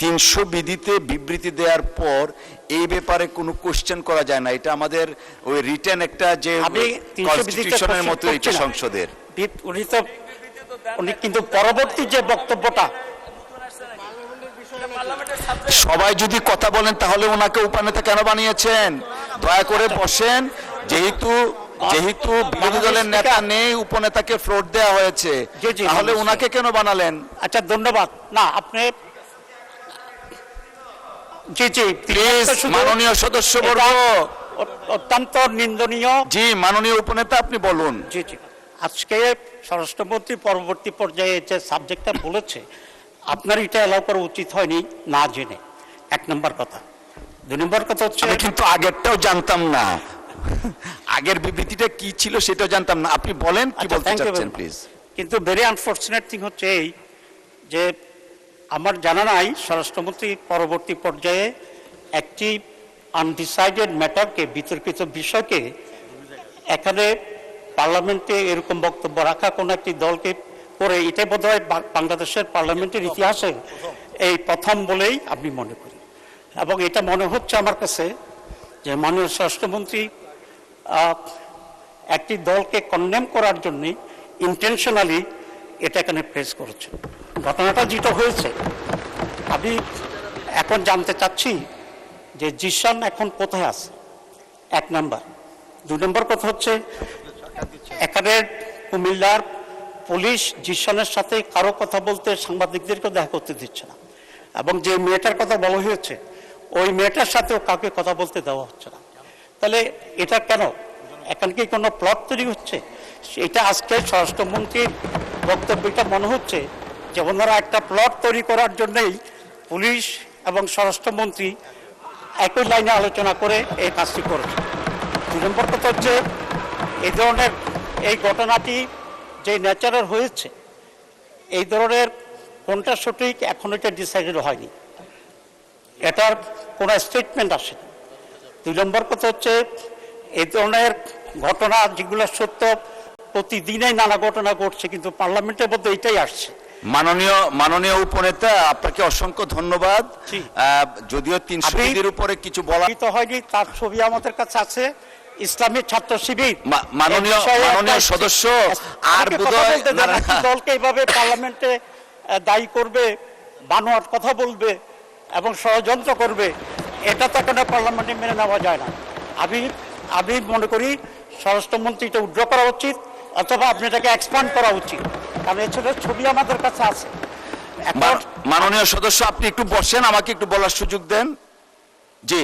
300 বিধিতে বিবৃতি দেওয়ার পর এই ব্যাপারে কোনো কোশ্চেন করা যায় না। এটা আমাদের ওই রিটেন একটা যে কনস্টিটিউশনের মতো এটা সংসদের। উনি কিন্তু পরবর্তী যে বক্তব্যটা, সবাই যদি কথা বলেন তাহলে ওনাকে উপনেতা কেন বানিয়েছেন? দয়া করে বসেন। যেহেতু বিরোধী দলের নেতা নেই, উপনেতাকে ফ্লোর দেওয়া হয়েছে, তাহলে ওনাকে কেন বানালেন? আচ্ছা, ধন্যবাদ। না, আপনি জি জি প্লিজ, মাননীয় সদস্যবর্গ, অত্যন্ত নিন্দনীয়। জি মাননীয় উপনেতা, আপনি বলুন। জি জি আজকে স্বরাষ্ট্রমন্ত্রী পরবর্তী পর্যায়ে যে সাবজেক্টটা বলেছে, আপনার এটা এলাও করা উচিত হয়নি না জেনে, 1 নম্বর কথা। 2 নম্বর কথা হচ্ছে, আমি কিন্তু আগেরটাও জানতাম না, আগের বিবৃতিটা কি ছিল সেটাও জানতাম না। আপনি বলেন কি বলতে চাচ্ছেন প্লিজ। কিন্তু ভেরি আনফরচুনেট থিং হচ্ছে এই যে আমার জানা নাই স্বরাষ্ট্রমন্ত্রী পরবর্তী পর্যায়ে একটি আনডিসাইডেড ম্যাটারকে, বিতর্কিত বিষয়কে এখানে পার্লামেন্টে এরকম বক্তব্য রাখা কোনো একটি দলকে করে, এটাই বোধহয় বাংলাদেশের পার্লামেন্টের ইতিহাসে এই প্রথম বলেই আমি মনে করি। এবং এটা মনে হচ্ছে আমার কাছে যে মাননীয় স্বরাষ্ট্রমন্ত্রী একটি দলকে কন্ডেম করার জন্য ইন্টেনশনালি এটা এখানে প্রেস করেছে। ঘটনাটা যেটা হয়েছে, আমি এখন জানতে চাচ্ছি যে জিশান এখন কোথায় আছে, 1 নম্বর। 2 নম্বর কথা হচ্ছে, এখানে কুমিল্লার পুলিশ জিশানের সাথে কারো কথা বলতে, সাংবাদিকদেরকে দেখা করতে দিচ্ছে না, এবং যে মেয়েটার কথা বলা হয়েছে ওই মেয়েটার সাথেও কাউকে কথা বলতে দেওয়া হচ্ছে না। তাহলে এটা কেন? এখন কি কোনো প্লট তৈরি হচ্ছে? এটা আজকে স্বরাষ্ট্রমন্ত্রীর বক্তব্যটা মনে হচ্ছে যে ওনারা একটা প্লট তৈরি করার জন্যই পুলিশ এবং স্বরাষ্ট্রমন্ত্রী একই লাইনে আলোচনা করে এই কাজটি করেছে। 2 নম্বর কথা হচ্ছে, এই ধরনের এই ঘটনাটি যে ন্যাচারাল হয়েছে, এই ধরনের কোনটা সঠিক এখন এটা ডিসাইডেড হয়নি, এটার কোনো স্টেটমেন্ট আসেনি। 2 নম্বর কথা হচ্ছে, এই ধরনের ঘটনা যেগুলো সত্য, প্রতিদিনই নানা ঘটনা ঘটছে, কিন্তু পার্লামেন্টের মধ্যে এটাই আসছে। মাননীয় উপনেতা, আপনাকে অসংখ্য ধন্যবাদ। যদিও 300 বিধির উপরে কিছু বলা হয়নি, তার ছবি আমাদের কাছে আছে, ইসলামী ছাত্র শিবির মাননীয় সদস্য আর দলকে এইভাবে পার্লামেন্টে দায়ী করবে, বানোয়াট কথা বলবে এবং ষড়যন্ত্র করবে, এটা তো কোনো পার্লামেন্টে মেনে নেওয়া যায় না। আমি মনে করি স্বরাষ্ট্রমন্ত্রী এটা উইথড্র করা উচিত, অথবা আপনি এটাকে এক্সপান্ড করা উচিত, কারণ এছাড়া ছবি আমাদের কাছে আছে। মাননীয় সদস্য, আপনি একটু বসেন, আমাকে একটু বলার সুযোগ দেন। জি।